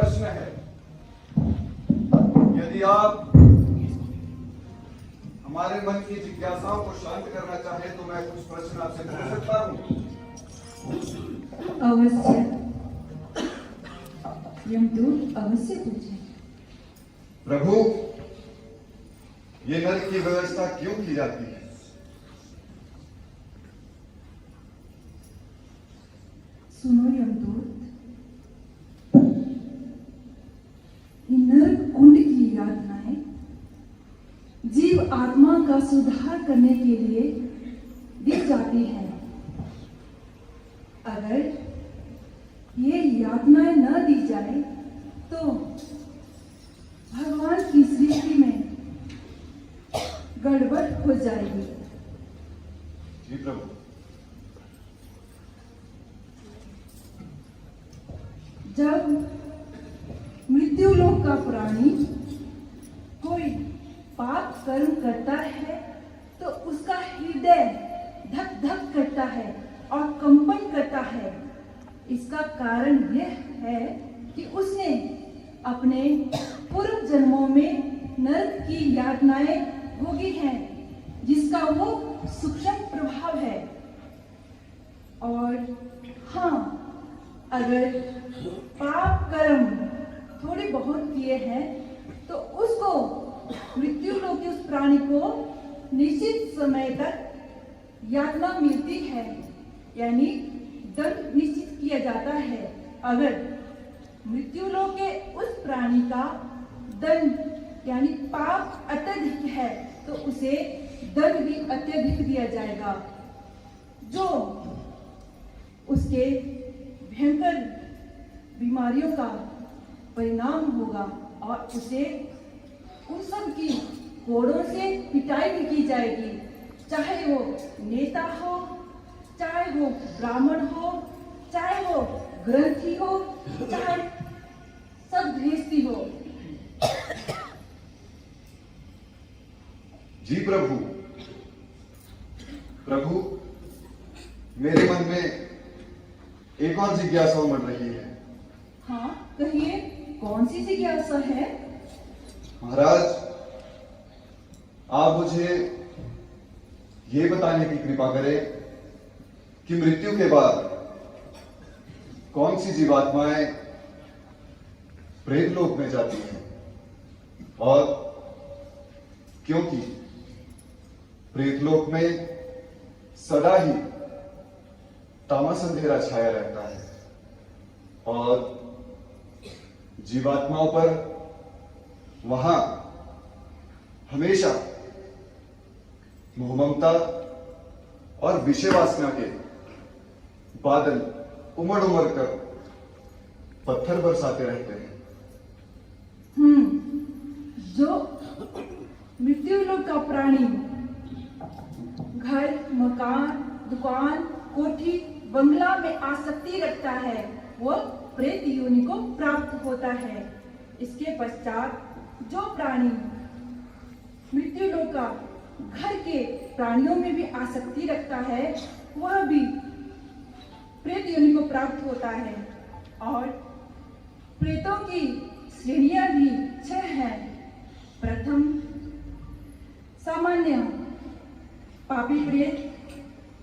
प्रश्न है। यदि आप हमारे मन की जिज्ञासाओं को शांत करना चाहें तो मैं कुछ प्रश्न आपसे पूछ सकता हूं? अवश्य, यमदूत अवश्य पूछें। प्रभु, ये नरक की व्यवस्था क्यों की जाती है? सुनो यमदूत, ये नरक कुंड की यातनाएं जीव आत्मा का सुधार करने के लिए दी जाती है। अगर ये यातनाएं न दी जाए तो भगवान की सृष्टि में गड़बड़ हो जाएगी। जी प्रभु। जब मृत्यु लोक का प्राणी कोई पाप कर्म करता है तो उसका हृदय धक धक करता है और कंपन करता है। इसका कारण यह है कि उसने अपने पूर्व जन्मों में नरक की यातनाएं भोगी हैं, जिसका वो सूक्ष्म प्रभाव है। और हाँ, अगर पाप कर्म थोड़े बहुत किए हैं तो उसको मृत्यु लोक के उस प्राणी को निश्चित समय तक यातना मिलती है, यानी दंड निश्चित किया जाता है। अगर मृत्यु लोक के उस प्राणी का दंड यानी पाप अत्यधिक है तो उसे दंड भी अत्यधिक दिया जाएगा, जो उसके भयंकर बीमारियों का परिणाम होगा। और उसे उन सब की कोड़ों से पिटाई भी की जाएगी, चाहे वो नेता हो, चाहे वो ब्राह्मण हो, चाहे वो ग्रंथी हो, चाहे सब गृहस्थी हो। जी प्रभु। प्रभु, मेरे मन में एक और जिज्ञासा उमड़ रही है। हाँ, कहिए, कौन सी जिज्ञासा है? महाराज, आप मुझे ये बताने की कृपा करें कि मृत्यु के बाद कौन सी जीवात्माएं प्रेत लोक में जाती हैं, और क्योंकि प्रेत लोक में सदा ही तामस अंधेरा छाया रहता है और जीवात्माओं पर वहां हमेशा मोह ममता और विषय वासना के बादल उमड़ उमड़ कर पत्थर बरसाते रहते हैं। जो मृत्यु लोक का प्राणी घर, मकान, दुकान, कोठी, बंगला में आसक्ति रखता है, वो प्रेत योनि को प्राप्त होता है। इसके पश्चात जो प्राणी मृत्यु लोक का घर के प्राणियों में भी आसक्ति रखता है, वह भी प्रेत योनि को प्राप्त होता है। और प्रेतों की श्रेणियां भी 6 हैं। प्रथम सामान्य पापी प्रेत,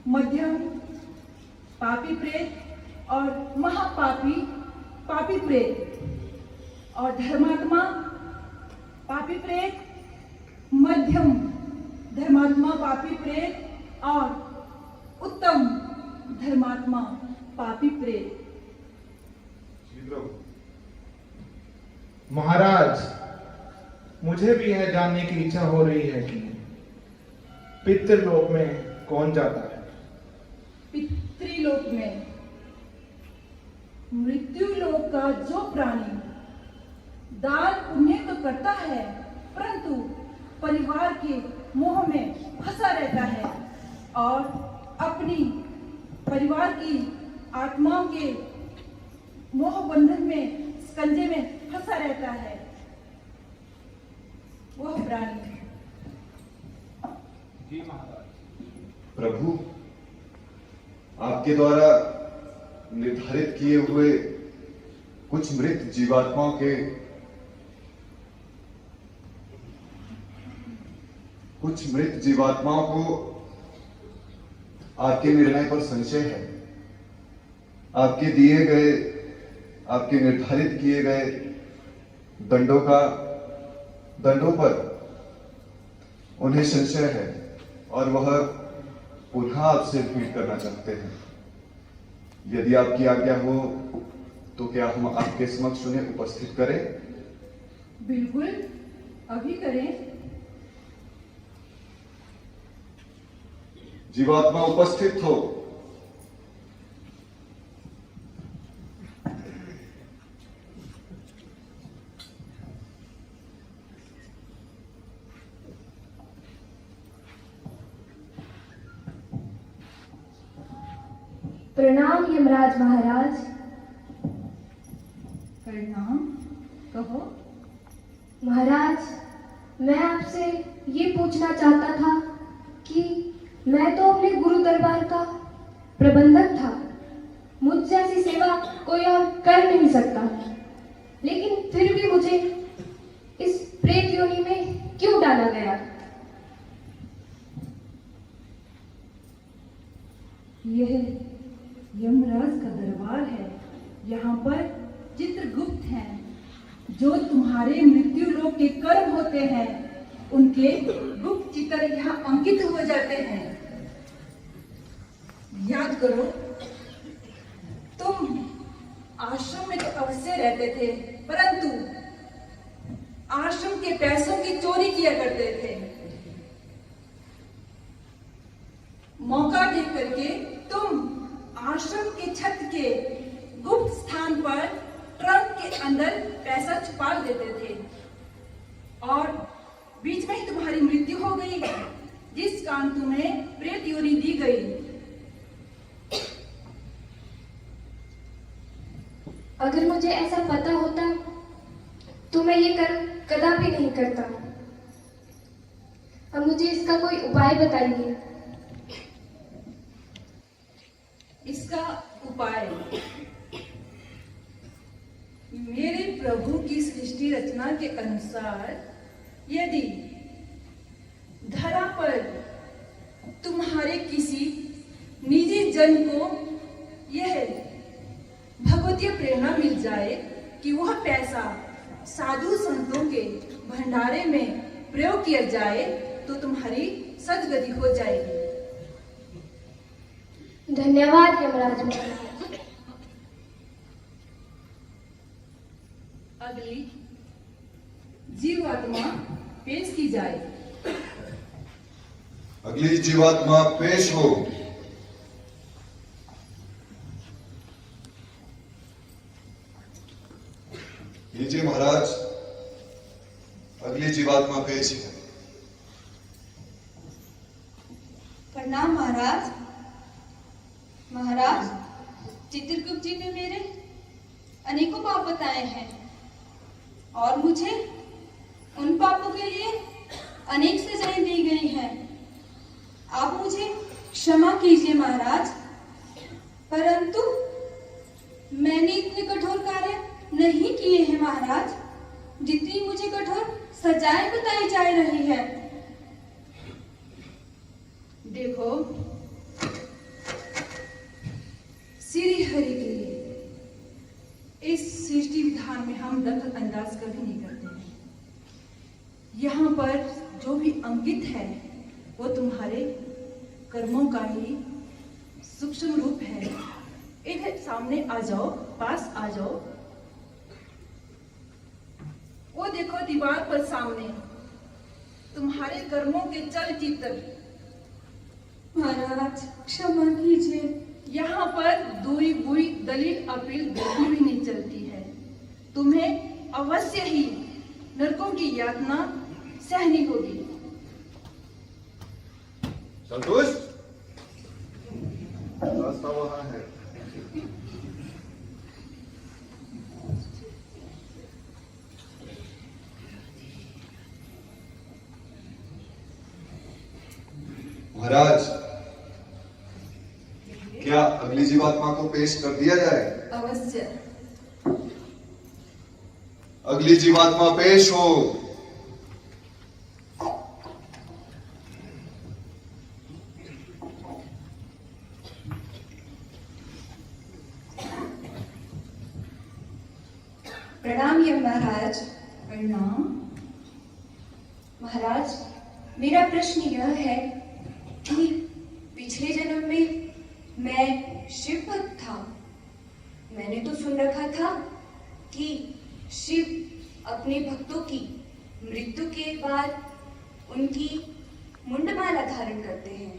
मध्यम पापी प्रेत और महापापी पापी प्रेत। और धर्मात्मा पापी प्रेत, मध्यम धर्मात्मा पापी प्रेत और उत्तम धर्मात्मा पापी प्रेत। महाराज, मुझे भी यह जानने की इच्छा हो रही है कि पितृलोक में कौन जाता है? पितृलोक में मृत्यु लोक का जो प्राणी दान पुण्य तो करता है, परंतु परिवार के मोह में फंसा रहता है और अपनी परिवार की आत्माओं के मोह बंधन में, स्कंजे में फंसा रहता है, वह प्राणी। जी महाराज। प्रभु, आपके द्वारा निर्धारित किए हुए कुछ मृत जीवात्माओं के को आपके निर्णय पर संशय है। आपके निर्धारित किए गए दंडों पर उन्हें संशय है और वह पुनः आपसे भेंट करना चाहते हैं। यदि आपकी आज्ञा हो तो क्या हम आपके समक्ष उन्हें उपस्थित करें? बिल्कुल, अभी करें। जीवात्मा उपस्थित हो। प्रणाम यमराज महाराज। प्रणाम, कहो। महाराज, मैं आपसे ये पूछना चाहता था कि मैं तो अपने गुरु दरबार का प्रबंधक था। मुझ जैसी सेवा कोई और कर नहीं सकता, लेकिन फिर भी मुझे इस प्रेत योनि में क्यों डाला गया? यह यमराज का दरबार है। यहाँ पर चित्रगुप्त हैं, जो तुम्हारे मृत्यु लोक के कर्म होते हैं, उनके गुप्त चित्र यहाँ अंकित हो जाते हैं। याद करो, तुम आश्रम में तो अवश्य रहते थे, परंतु आश्रम के पैसों की चोरी किया करते थे। मौका देख करके तुम आश्रम के छत के गुप्त स्थान पर ट्रंक के अंदर पैसा छुपा देते थे और बीच में ही तुम्हारी मृत्यु हो गई, जिस कारण तुम्हें प्रेत योनि दी गई। अगर मुझे ऐसा पता होता तो मैं ये कर्म कदापि नहीं करता। अब मुझे इसका कोई उपाय बताइए। इसका उपाय मेरे प्रभु की सृष्टि रचना के अनुसार, यदि धरा पर तुम्हारे किसी निजी जन को यह भगवतीय प्रेरणा मिल जाए कि वह पैसा साधु संतों के भंडारे में प्रयोग किया जाए, तो तुम्हारी सद्गति हो जाएगी। धन्यवाद यमराज महाराज। अगली जीवात्मा पेश की जाए। अगली जीवात्मा पेश हो। लीजिए महाराज, अगली जीवात्मा पेश है। प्रणाम महाराज। महाराज, चित्रगुप्त जी ने मेरे अनेकों पाप बताए हैं और मुझे उन पापों के लिए अनेक सजाएं दी गई हैं। आप मुझे क्षमा कीजिए महाराज, परंतु मैंने इतने कठोर कार्य नहीं किए हैं महाराज, जितनी मुझे कठोर सजाएं बताई जा रही है। देखो, श्री हरि के लिए इस सृष्टि विधान में हम दखल अंदाज कभी नहीं करते हैं। यहाँ पर जो भी अंकित है वो तुम्हारे कर्मों का ही सूक्ष्म रूप है। इधर सामने आ जाओ, पास आ जाओ। वो देखो दीवार पर सामने तुम्हारे कर्मों के चलचित्र। महाराज क्षमा कीजिए, यहाँ पर दूरी बुई दलील अपील बिल्कुल भी नहीं चलती है। तुम्हें अवश्य ही नरकों की यातना सहनी होगी। संतुष्ट? रास्ता वहां है। महाराज, क्या अगली जीवात्मा को पेश कर दिया जाए? अवश्य। अगली जीवात्मा पेश हो। प्रणाम यम महाराज। प्रणाम महाराज, मेरा प्रश्न यह है कि पिछले जन्म में मैं शिव भक्त था। मैंने तो सुन रखा था कि शिव अपने भक्तों की मृत्यु के बाद उनकी मुंडमाला धारण करते हैं।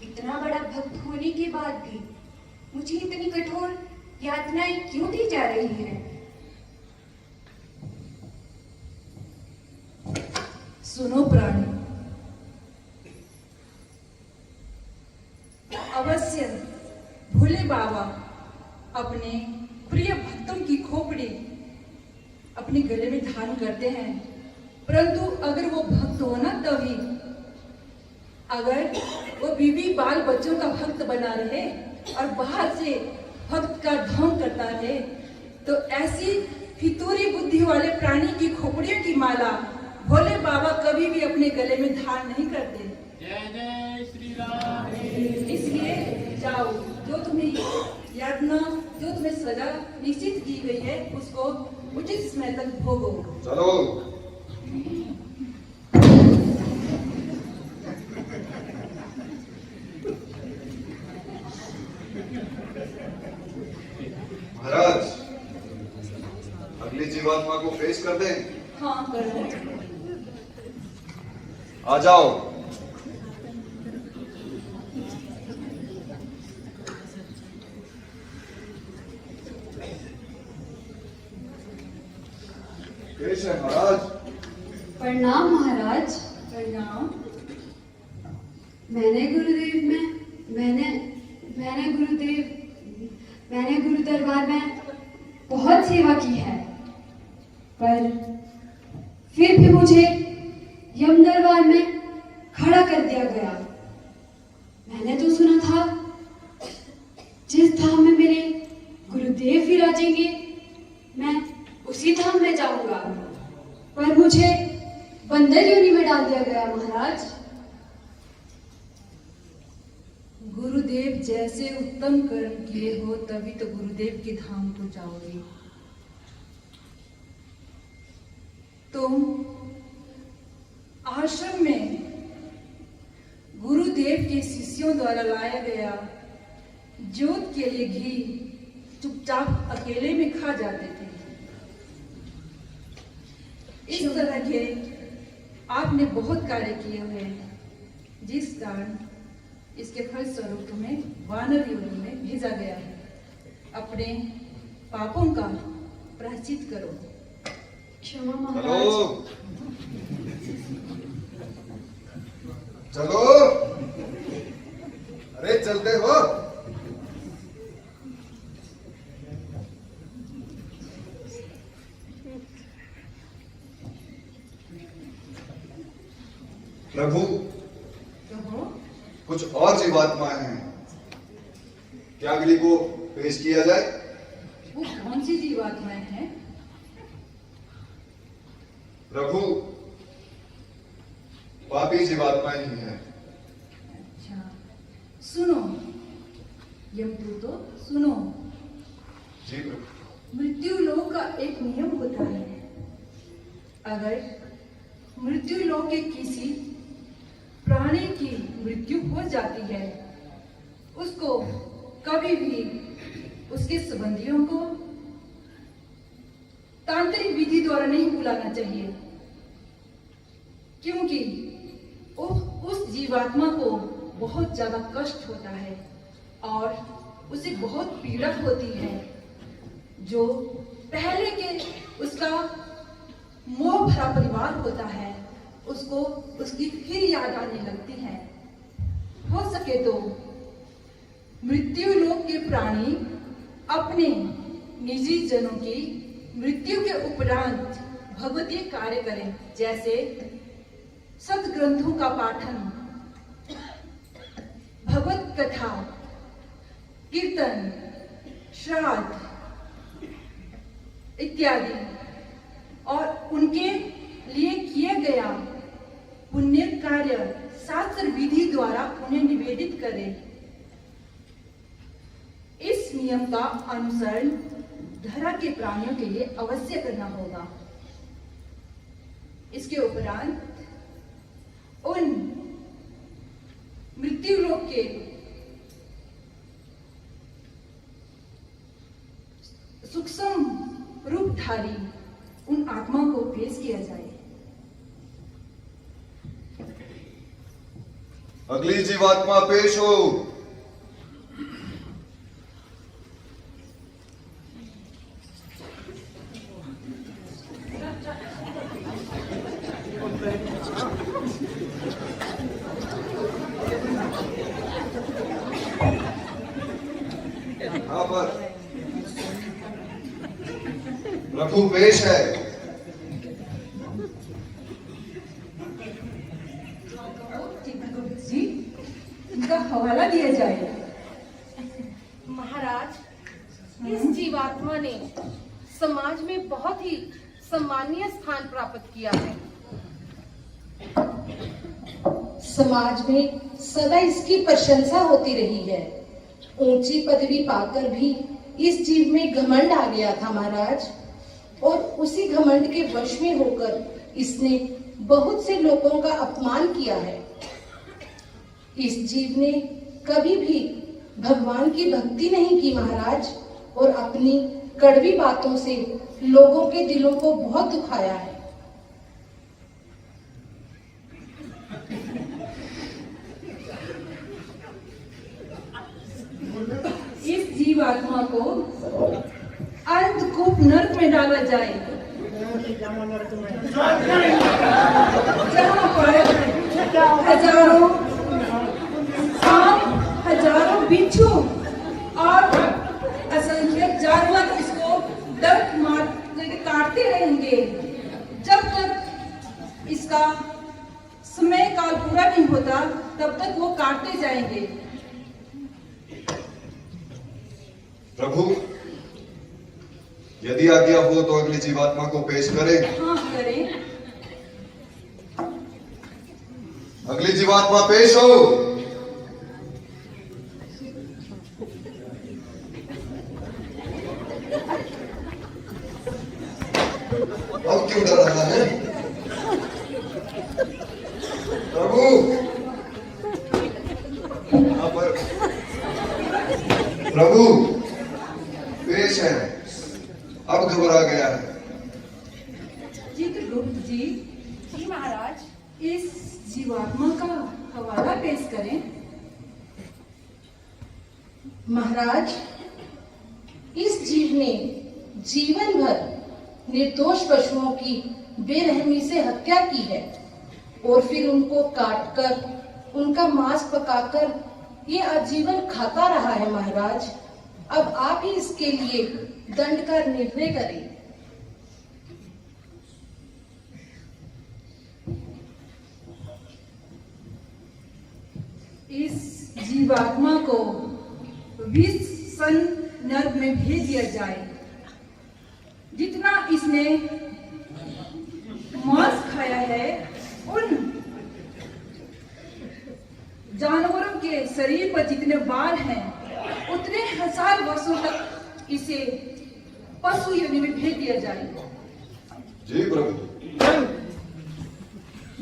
इतना बड़ा भक्त होने के बाद भी मुझे इतनी कठोर यातनाएं क्यों दी जा रही हैं? सुनो प्राणी, अवश्य भोले बाबा अपने प्रिय भक्तों की खोपड़ी अपने गले में धारण करते हैं, परंतु अगर वो भक्त हो ना तभी, अगर वो बीवी बाल बच्चों का भक्त बना रहे और बाहर से भक्त का ढोंग करता रहे, तो ऐसी फितूरी बुद्धि वाले प्राणी की खोपड़ियों की माला भोले बाबा कभी भी अपने गले में धारण नहीं करते। जय जय श्री राम। इसलिए जाओ, जो तुम्हें यातना, जो तुम्हें सजा निश्चित की गई है, उसको उचित समय तक भोगो। चलो। महाराज, अगली जीवात्मा को पेश कर दें। हाँ करो। आ जाओ। पेश है महाराज। प्रणाम महाराज। प्रणाम। मैंने गुरु दरबार में बहुत सेवा की है, पर फिर भी मुझे यम दरबार में खड़ा कर दिया गया। मैंने तो सुना था जिस धाम में मेरे गुरुदेव विराजेंगे मैं उसी धाम में जाऊंगा, पर मुझे बंदर योनि में डाल दिया गया महाराज। गुरुदेव जैसे उत्तम कर्म किए हो तभी तो गुरुदेव के धाम को जाओगे। तुम आश्रम में गुरुदेव के शिष्यों द्वारा लाया गया जोत के लिए घी चुपचाप अकेले में खा जाते थे। इस तरह के आपने बहुत कार्य किए हुए हैं, जिस कारण इसके फलस्वरूप तुम्हें वानर योनि में भेजा गया है। अपने पापों का प्रायश्चित करो। क्षमा चलो। महाराज। चलो। अरे चलते हो। प्रभु, कहो। कुछ और जीवात्माएं हैं, क्या अगली को पेश किया जाए? वो कौन सी जीवात्माएं हैं? प्रभु, पापी जीवात्माएं ही हैं। अच्छा, सुनो यमदूतो, सुनो। जी प्रभु। मृत्यु लोक का एक नियम होता है, अगर मृत्यु लोक के किसी प्राणी की मृत्यु हो जाती है, उसको कभी भी उसके संबंधियों को तांत्रिक विधि द्वारा नहीं बुलाना चाहिए, क्योंकि उस जीवात्मा को बहुत ज्यादा कष्ट होता है और उसे बहुत पीड़ा होती है, जो पहले के उसका मोह भरा परिवार होता है, उसको उसकी फिर याद आने लगती है। हो सके तो मृत्यु लोक के प्राणी अपने निजी जनों की मृत्यु के उपरांत भगवतीय कार्य करें, जैसे सदग्रंथों का पाठन, भगवत कथा, कीर्तन, श्राद्ध इत्यादि और उनके लिए किए गया पुण्य कार्य शास्त्र विधि द्वारा उन्हें निवेदित करें। इस नियम का अनुसरण धरा के प्राणियों के लिए अवश्य करना होगा। इसके उपरांत उन मृत्यु लोक के सूक्ष्म रूपधारी उन आत्माओं को पेश किया जाए। अगली जीवात्मा पेश हो। यहाँ पर प्रभु पेश है। जी, इनका हवाला दिया जाए। महाराज, इस जीवात्मा ने समाज में बहुत ही सम्मानीय स्थान प्राप्त किया है। समाज में सदा इसकी प्रशंसा होती रही है। ऊंची पदवी पाकर भी इस जीव में घमंड आ गया था महाराज, और उसी घमंड के वश में होकर इसने बहुत से लोगों का अपमान किया है। इस जीव ने कभी भी भगवान की भक्ति नहीं की महाराज, और अपनी कड़वी बातों से लोगों के दिलों को बहुत दुखाया है। इस जीवात्मा को अंधकूप नरक में डाला जाए, जहाँ पर हजारों सांप, हजारों बिच्छू और असंख्य जानवर इसको दर्द मार काटते रहेंगे, जब तक इसका समय काल पूरा नहीं होता तब तक वो काटते जाएंगे। प्रभु, यदि आज्ञा हो तो अगली जीवात्मा को पेश करें। हाँ करें। अगली जीवात्मा पेश हो। अब क्यों डर रहा है प्रभु? यहाँ पर प्रभु पेश है। अब घबरा गया है। चित्रगुप्त जी, जी महाराज, इस जीवात्मा का हवाला पेश करें। महाराज, इस जीव ने जीवन भर निर्दोष पशुओं की बेरहमी से हत्या की है, और फिर उनको काटकर उनका मांस पकाकर ये आजीवन खाता रहा है महाराज। अब आप ही इसके लिए दंड का निर्णय करें। इस जीवात्मा को विष सन नर्क में भेज दिया जाए। जितना इसने मांस खाया है, उन जानवरों के शरीर पर जितने बाल हैं, उतने हजार वर्षों तक इसे पशु योनि में भेज दिया जाए। जी प्रभु।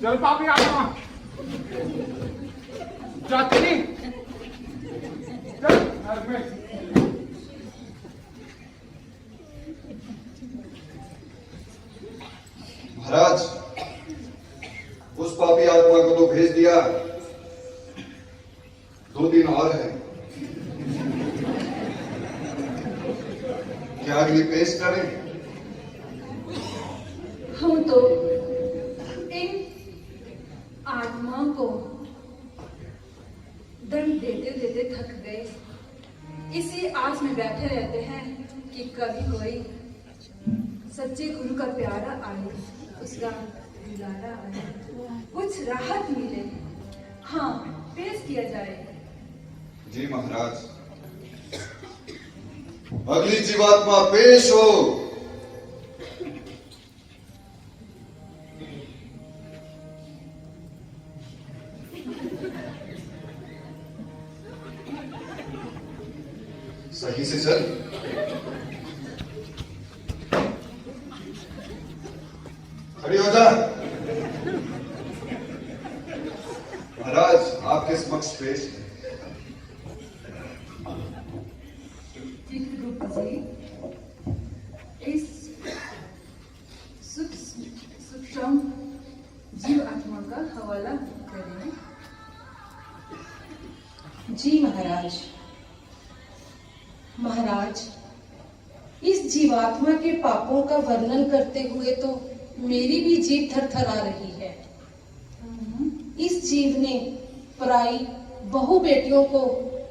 जल पापी आत्मा जाती नहीं। महाराज, उस पापी आत्मा को तो भेज दिया, 2 दिन और है। क्या अगली पेश करें? हम तो इन आत्माओं को दंड देते देते थक गए। इसी आस में बैठे रहते हैं कि कभी कोई सच्चे गुरु का प्यारा आए, उसका दुलारा आए, कुछ राहत मिले। हाँ, पेश किया जाए। जी महाराज। अगली जीवात्मा पेश हो। आपके समक्ष पेश है। चित्रगुप्त जी, इस सूक्ष्म जीव आत्मा का हवाला करें। जी महाराज। महाराज, इस जीवात्मा के पापों का वर्णन करते हुए तो मेरी भी जीभ थरथरा रही है। इस जीव ने पराई बहु बेटियों को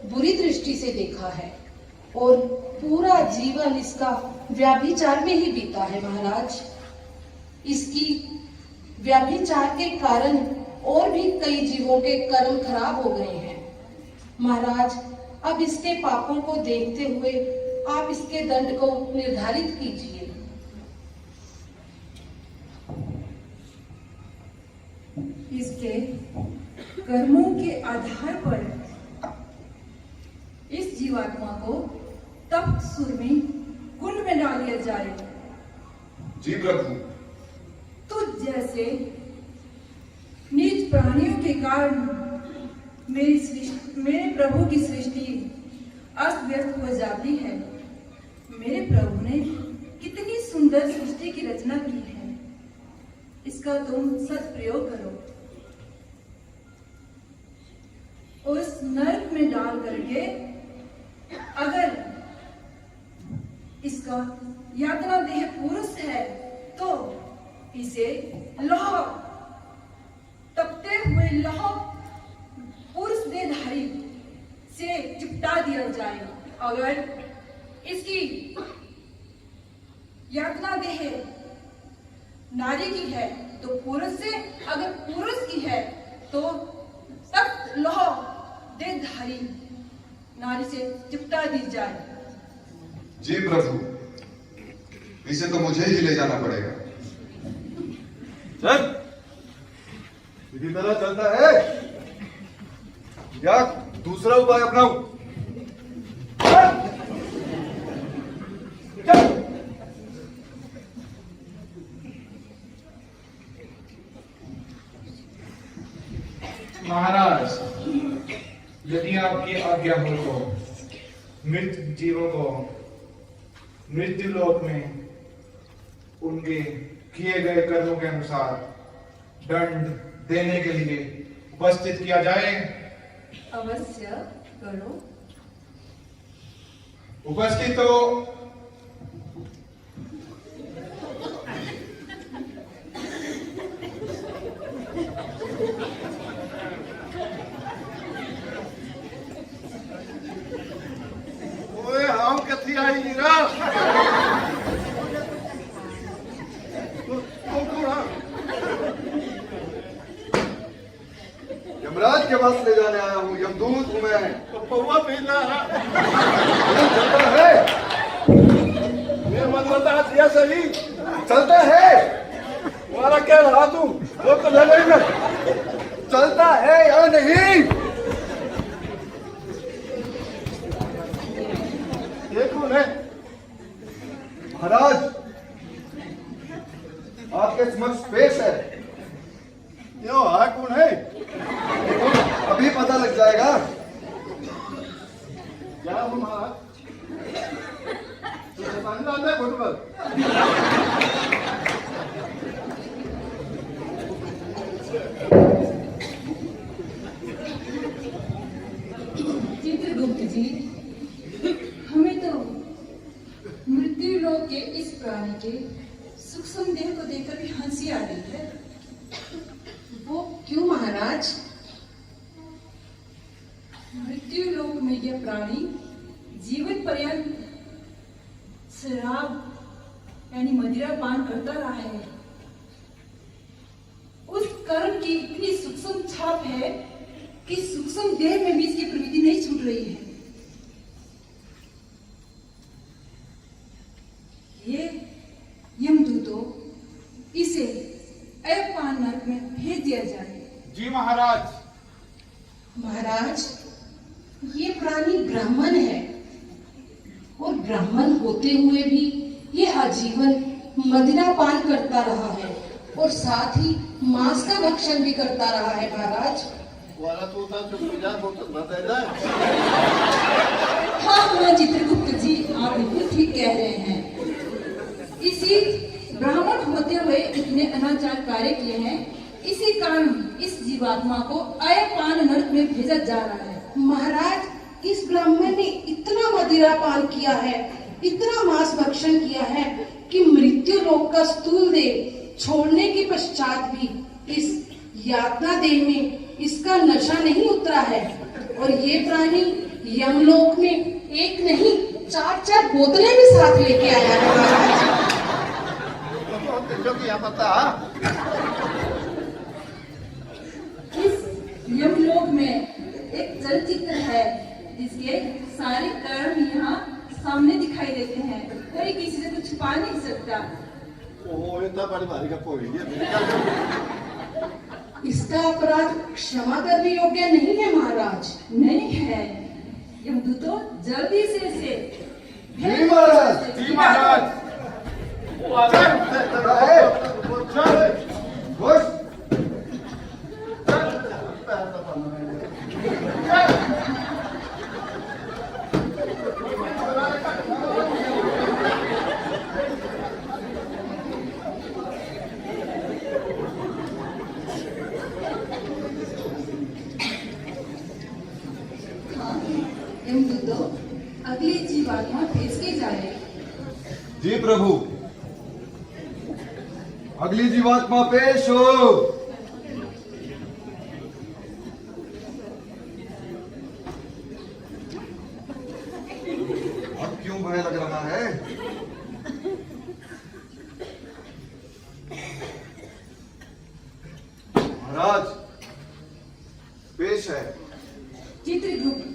बुरी दृष्टि से देखा है और पूरा जीवन इसका व्याभिचार में ही बीता है महाराज। इसकी व्याभिचार के कारण और भी कई जीवों के कर्म खराब हो गए हैं। महाराज, अब इसके पापों को देखते हुए आप इसके दंड को निर्धारित कीजिए। इसके कर्मों के आधार पर इस जीवात्मा को तप्त सुर में कुंड में डाल दिया जाए। जी प्रभु। तो जैसे नीच प्राणियों के कारण मेरे प्रभु की सृष्टि अस्त व्यस्त हो जाती है, मेरे प्रभु ने कितनी सुंदर सृष्टि की रचना की है, इसका तुम सदप्रयोग करो। उस नरक में डाल करके अगर इसका यातना देह पुरुष है तो इसे लौह, तपते हुए लौह पुरुष देहधारी से चिपटा दिया जाए। अगर इसकी यातना देह नारी की है तो पुरुष से, अगर पुरुष की है तो तप्त लौह देहधारी नारी से चिपटा दी जाए। जी प्रभु, इसे तो मुझे ही ले जाना पड़ेगा। चल, इसी तरह चलता है या दूसरा उपाय अपनाऊं? महाराज, यदि आपकी आज्ञा हो तो मृत जीवों को मृत्यु लोक में उनके किए गए कर्मों के अनुसार दंड देने के लिए उपस्थित किया जाए। अवश्य करो। उपस्थित तो ओए हम कथी आई गिरा यमराज के पास ले जाने आया हूँ। यमदूत हूँ मैं। तो पौवा पीना चलता है, मेरा मन होता है दिया सही चलता है। तुम्हारा क्या रहा तू वो तो लगेगा, चलता है या नहीं? ये कौन है? महाराज, आपके समक्ष पेश है। यो आ कौन है? अभी पता लग जाएगा। क्या हूँ महाराज? है फुटबॉल। चित्रगुप्त जी, हमें तो मृत्यु लोक के इस प्राणी के सूक्ष्म देह को देखकर भी हंसी आ रही है। वो क्यों महाराज? मृत्यु लोक में यह प्राणी जीवन पर्यंत शराब यानी मदिरा पान करता रहा है। उस कर्म की इतनी सूक्ष्म छाप है कि सूक्ष्म देह में भी इसकी प्रवृत्ति नहीं छूट रही है। ये यमदूतों इसे अपान नरक में भेज दिया जाए। जी महाराज। महाराज, ये प्राणी ब्राह्मण है और ब्राह्मण होते हुए भी ये आजीवन मदिरा पान करता रहा है और साथ ही मांस का भक्षण भी करता रहा है महाराज। वाला तो था जो पूजा बहुत बदल है। हाँ चित्रगुप्त जी, आप बिल्कुल ठीक कह रहे हैं। इसी ब्राह्मण होते हुए इतने अनाचार कार्य किए हैं, इसी कारण इस जीवात्मा को अयपान नरक में भेजा जा रहा है। महाराज, इस ब्राह्मण ने इतना मदिरा पान किया है, इतना मांस भक्षण किया है कि मृत्यु लोक का स्थूल देह छोड़ने के पश्चात भी इस यातना देह में इसका नशा नहीं उतरा है। और ये प्राणी यमलोक में एक नहीं 4-4 बोतलें भी साथ लेके आया है महाराज। जो कि यहाँ पता इस यमलोक में एक चलचित्र है जिसके सारे कर्म यहाँ सामने दिखाई देते हैं, कोई किसी से कुछ छुपा नहीं सकता। ओ ये तो बड़ी भारी का कोई इसका अपराध क्षमा करने योग्य नहीं है महाराज। नहीं है, यमदूतों जल्दी से इसे जी महाराज, जी महाराज। यमदूतों अगली जीवात्मा भेज के जाए। जी प्रभु, अगली जीवात्मा पेश हो। अब क्यों भय लग रहा है? महाराज पेश है। चित्रगुप्त,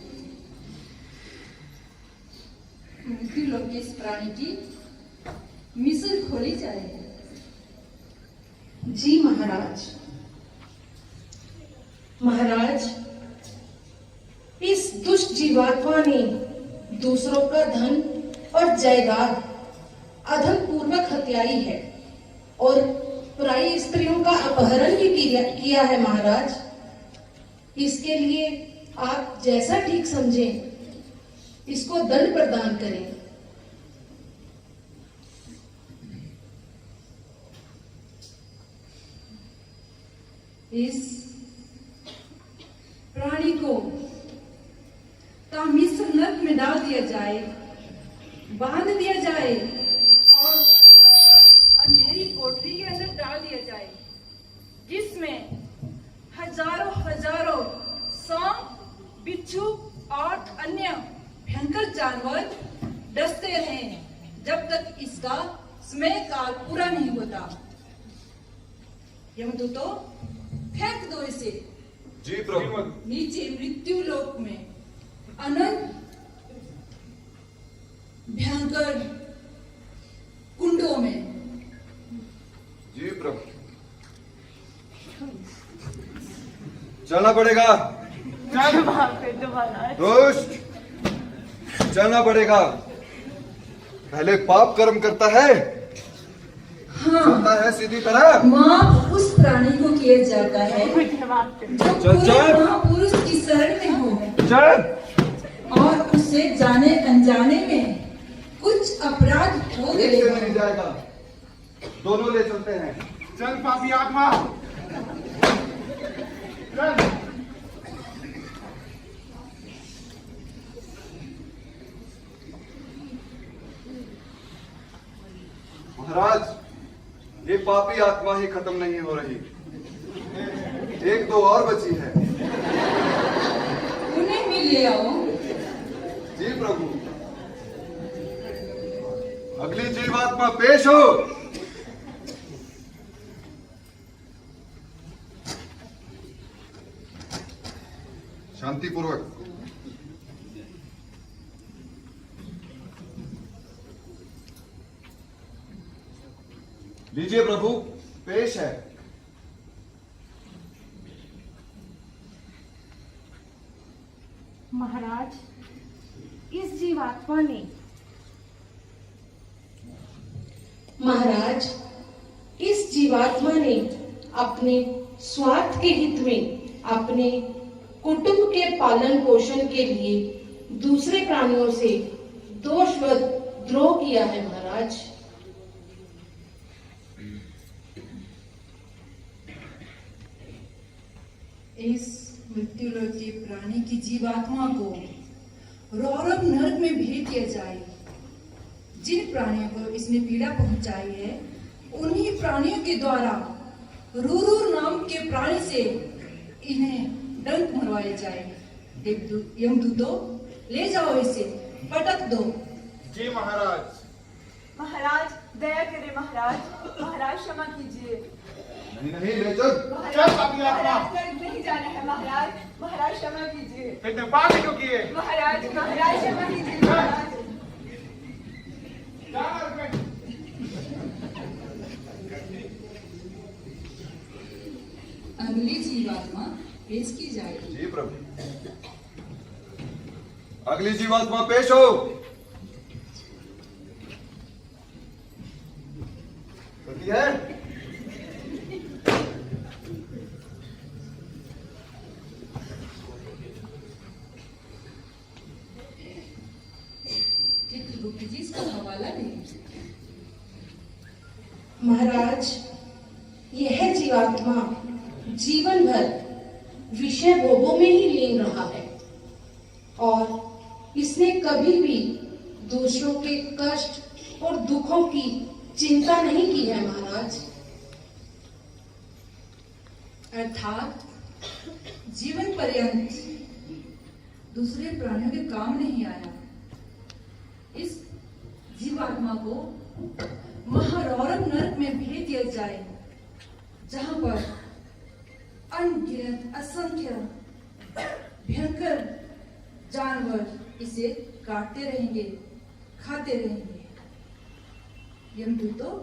मृत्यु लोक के इस प्राणी की मिसल खोली जाए। जी महाराज। महाराज, इस दुष्ट जीवात्मा ने दूसरों का धन और जायदाद अधम पूर्वक हत्याई है और पराई स्त्रियों का अपहरण भी किया है महाराज। इसके लिए आप जैसा ठीक समझें इसको दंड प्रदान करें। इस प्राणी को तामिश्र नरक में डाल दिया जाए, बांध दिया जाए और अंधेरी कोठरी के अंदर डाल दिया जाए, जिसमें हजारों सांप, बिच्छू और अन्य भयंकर जानवर डसते रहें जब तक इसका समय काल पूरा नहीं होता। यमदूतों फेंक दो इसे। जी प्रभु। नीचे मृत्यु लोक में अनंत भयंकर कुंडों में। जी प्रभु। चलना पड़ेगा। दुष्ट, चलना पड़ेगा। पहले पाप कर्म करता है, चलता है सीधी तरह। माफ उस प्राणी को किया जाता है जो पूरे महापुरुष की शरण में हो चल। और उसे जाने अनजाने में कुछ अपराध हो गए। नहीं जाएगा, दोनों ले चलते हैं। चल पापी आत्मा, चल। महाराज, ये पापी आत्मा ही खत्म नहीं हो रही, 1-2 और बची है। उन्हें भी ले आओ। जी प्रभु। अगली जीवात्मा पेश हो। शांतिपूर्वक। लीजिए प्रभु, पेश है। महाराज, इस जीवात्मा ने महाराज, इस जीवात्मा ने अपने स्वार्थ के हित में अपने कुटुंब के पालन पोषण के लिए दूसरे प्राणियों से दोषवत द्रोह किया है महाराज। इस मृत्युलोक के प्राणी की जीवात्मा को रौरव नरक में भेज दिया जाए। जिन प्राणियों को इसने पीड़ा पहुंचाई है उन्हीं प्राणियों के द्वारा रूरूर नाम के प्राणी से इन्हें डंक मरवाया जाए। यमदूतों, ले जाओ इसे, पटक दो। जी महाराज। महाराज दया करें महाराज, महाराज क्षमा कीजिए। नहीं नहीं ले चल। महाराज नहीं जाना है महाराज, महाराज क्षमा कीजिए। इतने पागल क्यों किए? महाराज महाराज क्षमा कीजिए महाराज। अगली जीवात्मा पेश की जाएगी। जी प्रभु। अगली जीवात्मा पेश हो। गलती है? चित्रगुप्त जी इसका हवाला दें। महाराज, यह जीवात्मा जीवन भर विषय भोगों में ही लीन रहा है और इसने कभी भी दूसरों के कष्ट और दुखों की चिंता नहीं की है महाराज। अर्थात जीवन पर्यंत दूसरे प्राणियों के काम नहीं आया। इस जीवात्मा को महारौरव नरक में भेज दिया जाए, जहां पर अनगिनत असंख्य भयंकर जानवर इसे काटते रहेंगे, खाते रहेंगे। यमदूतों,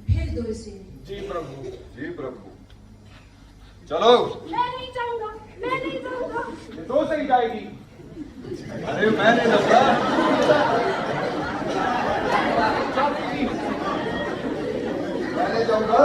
भेज दो इसे। जी प्रभु। जी प्रभु। चलो। मैं नहीं जाऊंगा, मैं नहीं जाऊंगा। ये तो सही जाएगी। अरे मैं नहीं लगता। मैं नहीं जाऊंगा।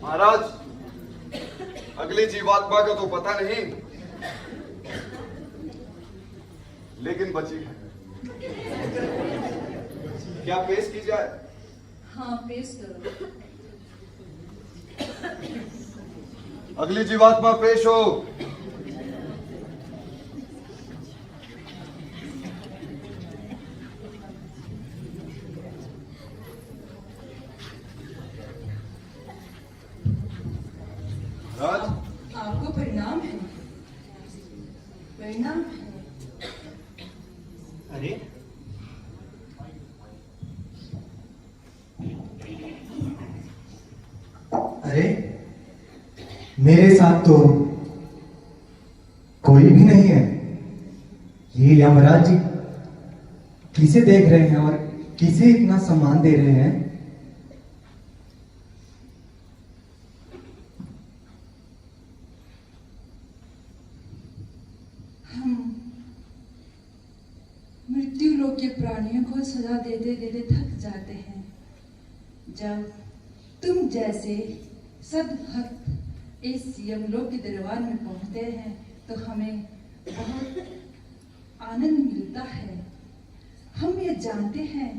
महाराज, अगली जीवात्मा का तो पता नहीं, लेकिन बची है। क्या पेश की जाए? हाँ, पेश करो। अगली जीवात्मा पेश हो। राज, आपको परिणाम है, परिणाम है। अरे अरे मेरे साथ तो कोई भी नहीं है। ये यमराज जी किसे देख रहे हैं और किसे इतना सम्मान दे रहे हैं? हम मृत्यु लोक के प्राणियों को सजा देते देते थक जाते हैं। जब तुम जैसे सद्भक्त इस यमलोक के दरबार में पहुंचते हैं तो हमें बहुत आनंद मिलता है। हम ये जानते हैं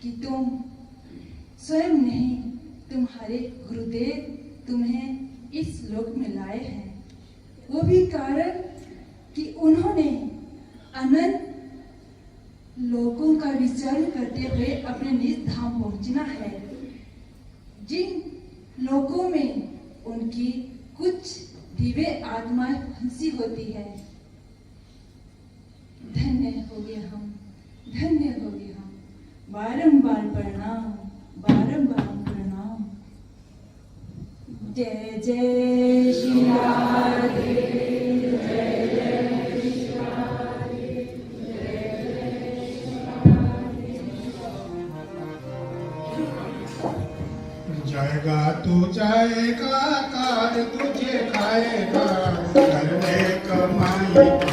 कि तुम स्वयं नहीं, तुम्हारे गुरुदेव तुम्हें इस लोक में लाए हैं। वो भी कारण कि उन्होंने अनंत लोकों का विचार करते हुए अपने निज धाम पहुंचना है। जिन लोकों में उनकी कुछ दिव्य आत्माएं फंसी होती है। धन्य हो गए हम, धन्य हो गए हम। बारंबार प्रणाम, बारंबार प्रणाम। जय जय श्री राधे, जय जय श्री राधे, जय जय श्री राधे। जाएगा कार तुझे खाएगा घर में कमाई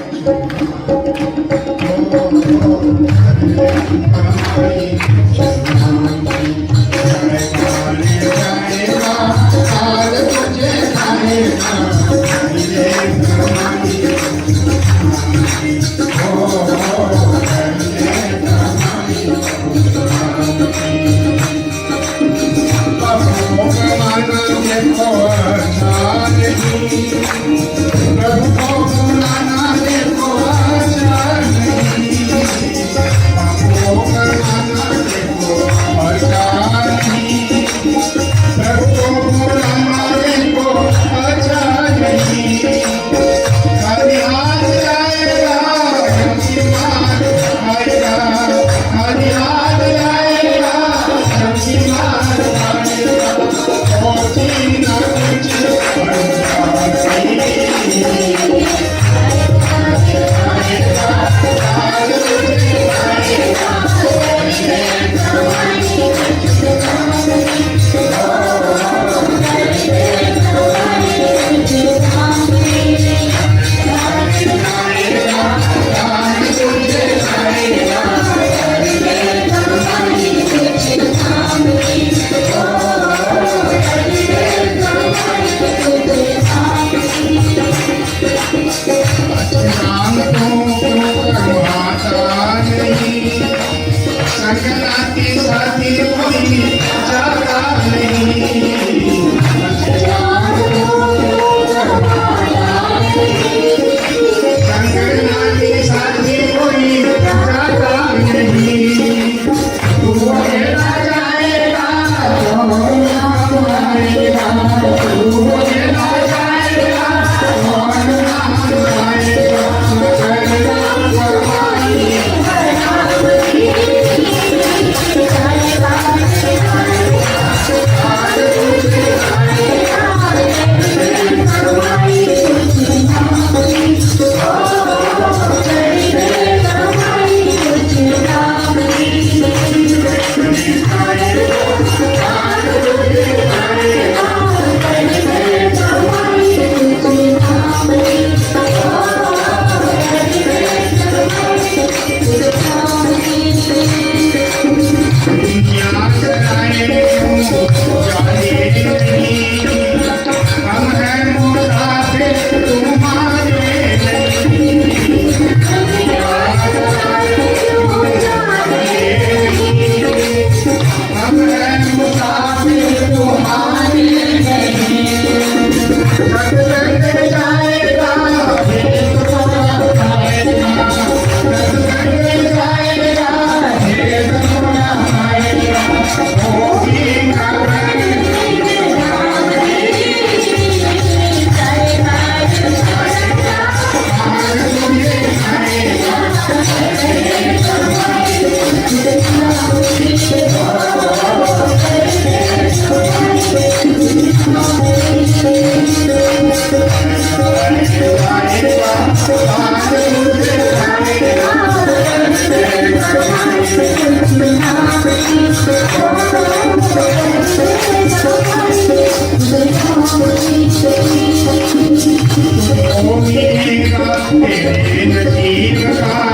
नसीब का